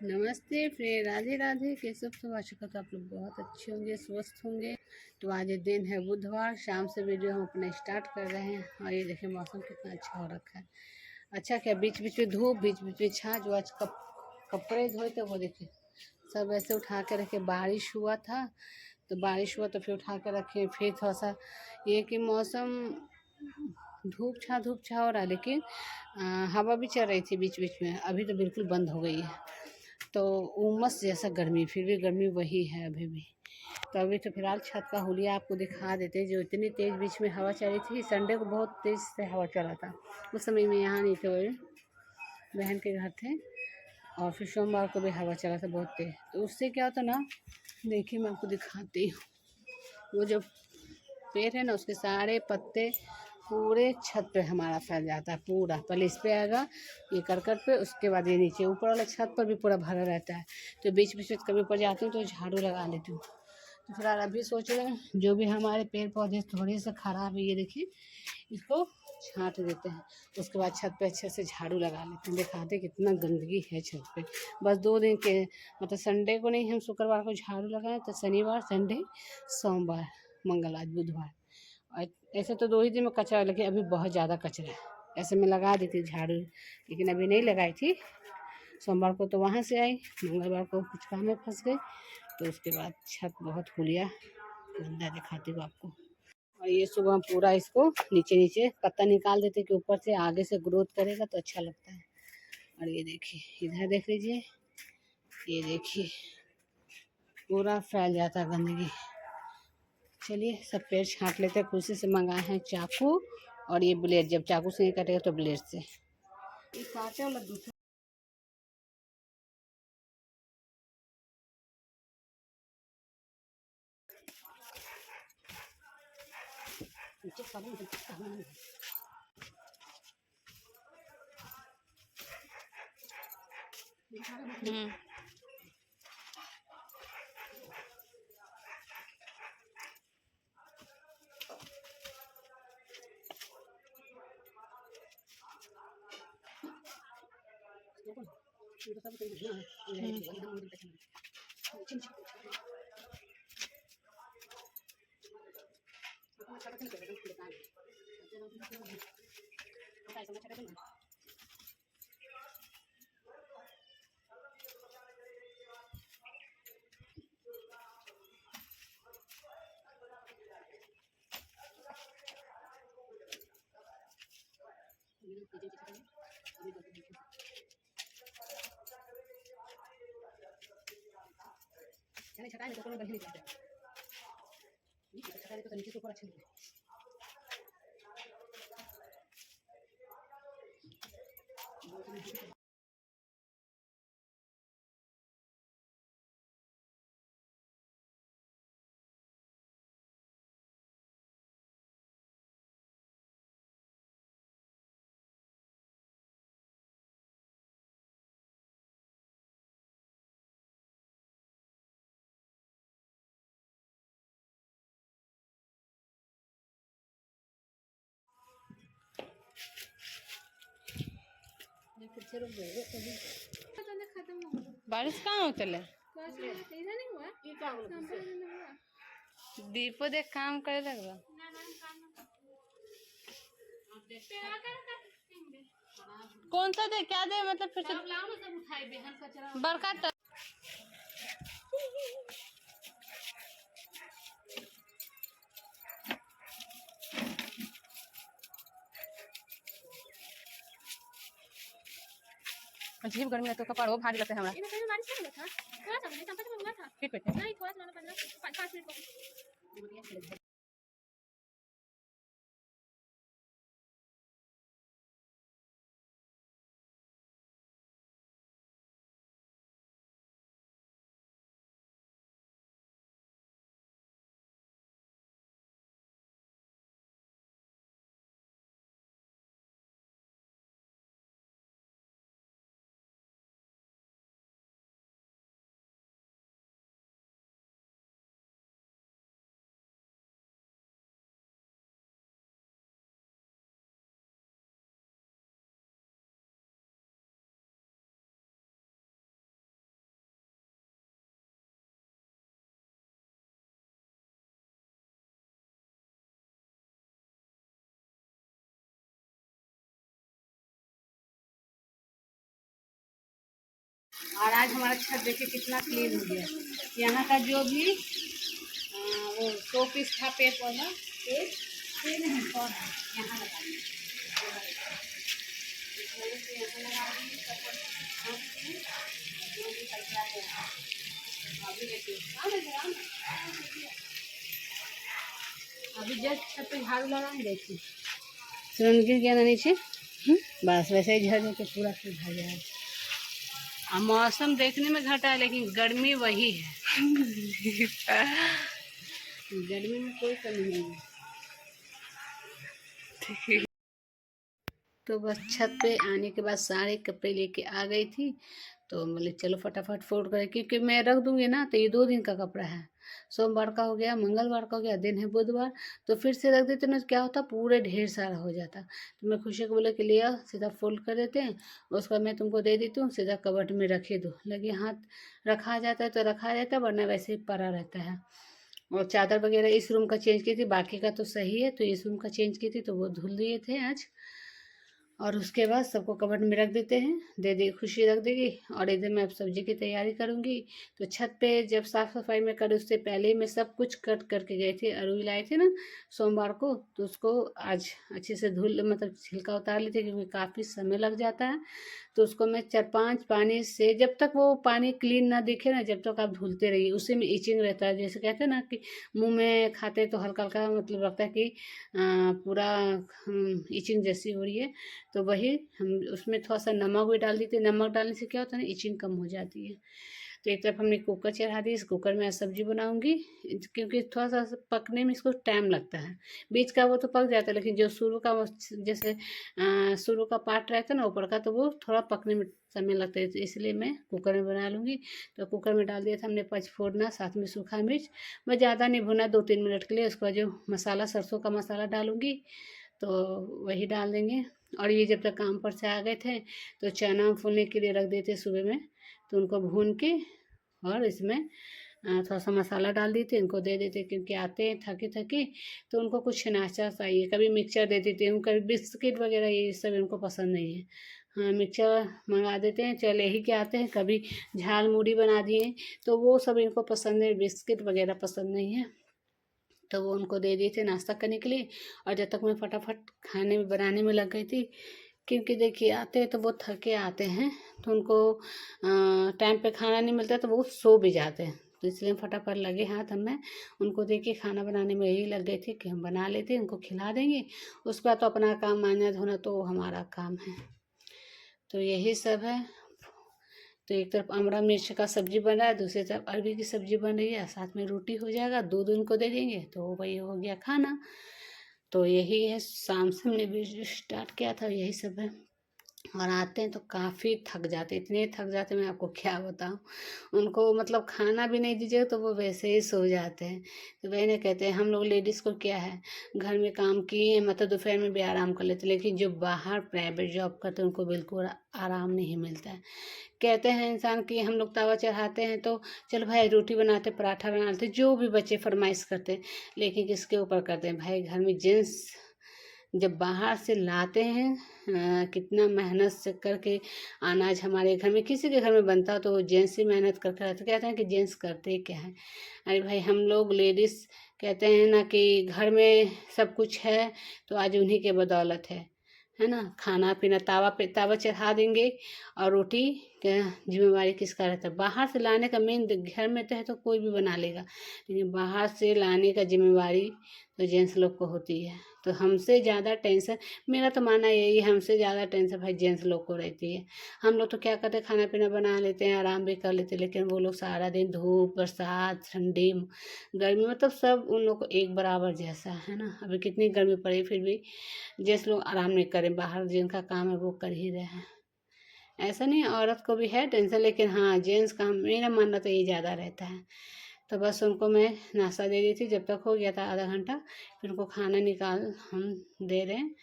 नमस्ते फ्रेंड, राधे राधे। कैसे हो सब? आशा करता हूँ आप लोग बहुत अच्छे होंगे, स्वस्थ होंगे। तो आज ये दिन है बुधवार, शाम से वीडियो हम अपना स्टार्ट कर रहे हैं। और ये देखिए मौसम कितना अच्छा हो रखा है। अच्छा क्या, बीच बीच में धूप, बीच बीच में छाँ। जो आज कपड़े धोए थे वो देखिए सब ऐसे उठा के रखे। बारिश हुआ था तो तो फिर उठा के रखे। फिर थोड़ा सा ये कि मौसम धूप छा हो रहा है, लेकिन हवा भी चल रही थी बीच बीच में। अभी तो बिल्कुल बंद हो गई है। तो उमस जैसा गर्मी, फिर भी गर्मी वही है अभी भी। तो अभी तो फिलहाल छत का हुलिया आपको दिखा देते हैं। जो इतनी तेज़ बीच में हवा चली थी, संडे को बहुत तेज़ से हवा चला था। उस समय में यहाँ नहीं थे, वो बहन के घर थे। और फिर सोमवार को भी हवा चला था बहुत तेज़। तो उससे क्या होता ना, देखिए मैं आपको दिखाती हूँ। वो जो पेड़ है ना, उसके सारे पत्ते पूरे छत पे हमारा फैल जाता है पूरा। पहले इस पे आएगा ये करकट पे, उसके बाद ये नीचे ऊपर वाला छत पर भी पूरा भरा रहता है। तो बीच बीच में कभी ऊपर जाती हूँ तो झाड़ू लगा लेती हूँ। तो फिलहाल अभी सोच रहे हैं जो भी हमारे पेड़ पौधे थोड़े से ख़राब है, ये देखिए इसको छांट देते हैं। उसके बाद छत पे अच्छे से झाड़ू लगा लेते हैं। दिखाते कितना गंदगी है छत पे। बस 2 दिन के मतलब संडे को नहीं, हम शुक्रवार को झाड़ू लगाए तो शनिवार, संडे, सोमवार, मंगल, आज बुधवार। और ऐसे तो 2 ही दिन में कचरा, लेकिन अभी बहुत ज़्यादा कचरा है। ऐसे मैं लगा दी थी झाड़ू, लेकिन अभी नहीं लगाई थी। सोमवार को तो वहाँ से आई, मंगलवार को कुछ काम में फंस गई। तो उसके बाद छत बहुत हुलिया गंदा दिखाती हूँ आपको। और ये सुबह हम पूरा इसको नीचे नीचे पत्ता निकाल देते कि ऊपर से आगे से ग्रोथ करेगा तो अच्छा लगता है। और ये देखिए इधर देख लीजिए, ये देखिए पूरा फैल जाता है गंदगी। चलिए सब पेड़ छांट लेते हैं। खुशी से मंगाए हैं चाकू और ये ब्लेड। जब चाकू से नहीं कटेगा तो ब्लेड से। ये काटे वाला दूसरा छटाई तो बढ़िया निकलता है। छटाई तो नीचे से ऊपर अच्छा निकलता है। बारिश कहाँ होतले? दीपो देख काम करे लगवा। कौन सा दे, क्या दे, मतलब फिर से बरका अजीब गर्मी है तो कपड़ा वो भारी लगता है हमारा। इधर बारिश नहीं हुआ था, थोड़ा सा नहीं, चंपा हुआ था। फिर नहीं, थोड़ा सा 5 मिनट और आज हमारा छत देखिए कितना क्लीन हो गया। यहाँ का जो भी वो शो पीस था पेड़ पौधा ये नहीं पौधा यहाँ लगा दिया। अभी जस्ट छत पे झाड़ू लगा देखिए तुरंत गिर गया ना नीचे। बस वैसे ही झड़ के पूरा फिर झड़ जाएगा। मौसम देखने में घटा है लेकिन गर्मी वही है। गर्मी में कोई कमी नहीं है। तो बस छत पे आने के बाद सारे कपड़े लेके आ गई थी। तो बोले चलो फटाफट फोल्ड करें क्योंकि मैं रख दूंगी ना तो ये 2 दिन का कपड़ा है। सोमवार का हो गया, मंगलवार का हो गया, दिन है बुधवार, तो फिर से रख देते ना क्या होता पूरे ढेर सारा हो जाता। तो मैं खुशी को बोले कि लिया सीधा फोल्ड कर देते हैं, उसका मैं तुमको दे देती हूँ, सीधा कबर्ड में रखे दो। लगे हाथ रखा जाता है तो रखा जाता है, वरना वैसे ही पड़ा रहता है। और चादर वगैरह इस रूम का चेंज की थी, बाकी का तो सही है, तो इस रूम का चेंज की थी तो वो धुल दिए थे आज। और उसके बाद सबको कबर्ड में रख देते हैं, दे दी खुशी रख देगी। और इधर मैं अब सब्जी की तैयारी करूँगी। तो छत पे जब साफ़ सफाई में करूँ उससे पहले ही मैं सब कुछ कट करके गई थी। अरुई लाए थे ना सोमवार को, तो उसको आज अच्छे से धुल मतलब छिलका उतार ली थी क्योंकि काफ़ी समय लग जाता है। तो उसको मैं 4-5 पानी से, जब तक वो पानी क्लीन ना दिखे ना जब तक आप धुलते रहिए, उसी में इचिंग रहता है। जैसे कहते हैं ना कि मुंह में खाते तो हल्का हल्का मतलब लगता है कि पूरा इचिंग जैसी हो रही है। तो वही हम उसमें थोड़ा सा नमक भी डाल देते हैं। नमक डालने से क्या होता है ना इचिंग कम हो जाती है। तो एक तरफ हमने कुकर चढ़ा दी, इस कुकर में आज सब्जी बनाऊंगी क्योंकि थोड़ा सा पकने में इसको टाइम लगता है। बीच का वो तो पक जाता है लेकिन जो शुरू का जैसे शुरू का पार्ट रहता है ना ऊपर का, तो वो थोड़ा पकने में समय लगता है, तो इसलिए मैं कुकर में बना लूँगी। तो कुकर में डाल दिया था हमने पचफोड़ना, साथ में सूखा मिर्च। मैं ज़्यादा नहीं भुना, 2-3 मिनट के लिए। उसके बाद जो मसाला सरसों का मसाला डालूँगी तो वही डाल देंगे। और ये जब तक काम पर से आ गए थे तो चना फूलने के लिए रख देते सुबह में, तो उनको भून के और इसमें थोड़ा सा मसाला डाल देते, इनको दे देते क्योंकि आते हैं थके थके, तो उनको कुछ नाश्ता चाहिए। कभी मिक्सचर दे देती हूँ, कभी बिस्किट वगैरह, ये सब इनको पसंद नहीं है। हाँ मिक्सचर मंगा देते हैं, चले ही के आते हैं। कभी झाल मुड़ी बना दिए तो वो सब इनको पसंद है, बिस्किट वगैरह पसंद नहीं है। तो वो उनको दे दिए थे नाश्ता करने के लिए। और जब तक मैं फटाफट खाने में बनाने में लग गई थी, क्योंकि देखिए आते हैं तो वो थके आते हैं, तो उनको टाइम पे खाना नहीं मिलता तो वो सो भी जाते हैं। तो इसलिए फटाफट लगे हाथ हमें उनको दे के खाना बनाने में यही लग गई थी कि हम बना लेते उनको खिला देंगे। उसके बाद तो अपना काम मांजना धोना तो हमारा काम है। तो यही सब है। तो एक तरफ अमरा मिर्च का सब्जी बन रहा है, दूसरी तरफ अरबी की सब्जी बन रही है, साथ में रोटी हो जाएगा। दूध उनको दे देंगे तो वही हो गया खाना। तो यही है, शाम से हमने वीडियो स्टार्ट किया था, यही सब है। और आते हैं तो काफ़ी थक जाते, इतने थक जाते मैं आपको क्या बताऊँ। उनको मतलब खाना भी नहीं दीजिए तो वो वैसे ही सो जाते हैं। तो बहनें कहते हैं हम लोग लेडीज़ को क्या है, घर में काम किए मतलब दोपहर में भी आराम कर लेते, लेकिन जो बाहर प्राइवेट जॉब करते हैं उनको बिल्कुल आराम नहीं मिलता है। कहते हैं इंसान कि हम लोग तवा चढ़ाते हैं तो चल भाई रोटी बनाते, पराठा बनाते, जो भी बच्चे फरमाइश करते हैं, लेकिन किसके ऊपर करते हैं भाई। घर में जेंट्स जब बाहर से लाते हैं कितना मेहनत से करके अनाज हमारे घर में किसी के घर में बनता तो जेंट्स ही मेहनत करके रहते। कहते हैं कि जेंट्स करते क्या है। अरे भाई हम लोग लेडीज़ कहते हैं ना कि घर में सब कुछ है तो आज उन्हीं के बदौलत है ना। खाना पीना तावा पे तावा चढ़ा देंगे और रोटी का जिम्मेवारी किसका रहता है। बाहर से लाने का मेन, घर में तो है तो कोई भी बना लेगा, लेकिन बाहर से लाने का जिम्मेवारी तो जेंट्स लोग को होती है। तो हमसे ज़्यादा टेंशन, मेरा तो मानना यही है, हमसे ज़्यादा टेंशन भाई जेंट्स लोग को रहती है। हम लोग तो क्या करते हैं, खाना पीना बना लेते हैं, आराम भी कर लेते हैं, लेकिन वो लोग सारा दिन धूप बरसात ठंडी गर्मी मतलब सब उन लोग को एक बराबर जैसा है ना। अभी कितनी गर्मी पड़ी फिर भी जेंट्स लोग आराम नहीं करें, बाहर जिनका काम है वो कर ही रहे हैं। ऐसा नहीं, औरत को भी है टेंशन, लेकिन हाँ जेंट्स का मेरा मानना तो ये ज़्यादा रहता है। तो बस उनको मैं नाश्ता दे दी थी, जब तक हो गया था आधा घंटा, फिर उनको खाना निकाल हम दे रहे हैं।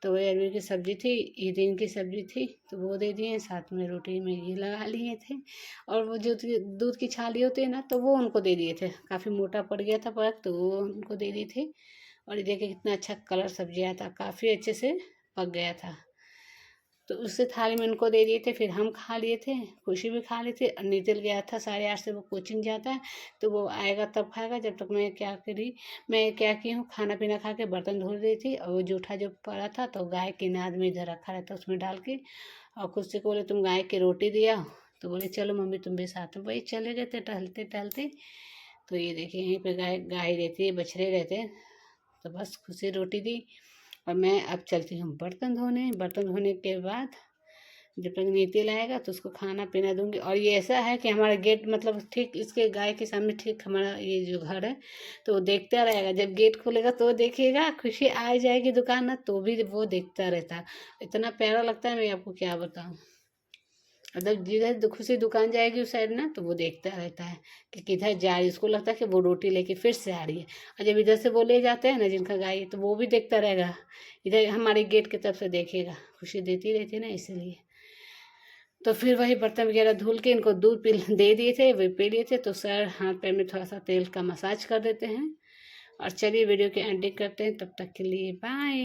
तो वही अरबी की सब्ज़ी थी, ये दिन की सब्ज़ी थी तो वो दे दिए, साथ में रोटी में घी लगा लिए थे। और वो जो दूध की छाली होती है ना तो वो उनको दे दिए थे, काफ़ी मोटा पड़ गया था पर, तो वो उनको दे दिए थे। और ये देखिए कितना अच्छा कलर सब्जी आया था, काफ़ी अच्छे से पक गया था। तो उससे थाली में उनको दे दिए थे, फिर हम खा लिए थे, खुशी भी खा ली थी। और नितिल गया था 8:30 से, वो कोचिंग जाता है, तो वो आएगा तब खाएगा। जब तक मैं क्या की हूँ, खाना पीना खा के बर्तन धो रही थी, और वो जूठा जो पड़ा था तो गाय के नाद में इधर रखा रहता, उसमें डाल के। और खुशी को बोले तुम गाय की रोटी दिया, तो बोले चलो मम्मी तुम भी साथ में। वही चले गए थे टहलते टहलते। तो ये देखिए यहीं पे गाय गाय रहती है, बछड़े रहते हैं। तो बस खुशी रोटी दी, और मैं अब चलती हूँ बर्तन धोने। बर्तन धोने के बाद जब तक नितिल आएगा तो उसको खाना पीना दूंगी। और ये ऐसा है कि हमारा गेट मतलब ठीक इसके गाय के सामने ठीक हमारा ये जो घर है, तो वो देखता रहेगा। जब गेट खोलेगा तो देखिएगा, खुशी आ जाएगी दुकान ना, तो भी वो देखता रहता है। इतना प्यारा लगता है, मैं आपको क्या बताऊँ। मतलब जिधर खुशी दुकान जाएगी उस साइड ना, तो वो देखता रहता है कि किधर जा रही है। उसको लगता है कि वो रोटी लेके फिर से आ रही है। और जब इधर से वो ले जाते हैं ना जिनका गाय है, तो वो भी देखता रहेगा, इधर हमारे गेट की तरफ से देखेगा। खुशी देती रहती है ना, इसलिए। तो फिर वही बर्तन वगैरह धुल के इनको दूध पी दे दिए थे, वे पी लिए थे। तो सर हाथ पैर में थोड़ा सा तेल का मसाज कर देते हैं। और चलिए वीडियो की एंडिंग करते हैं, तब तक के लिए बाय।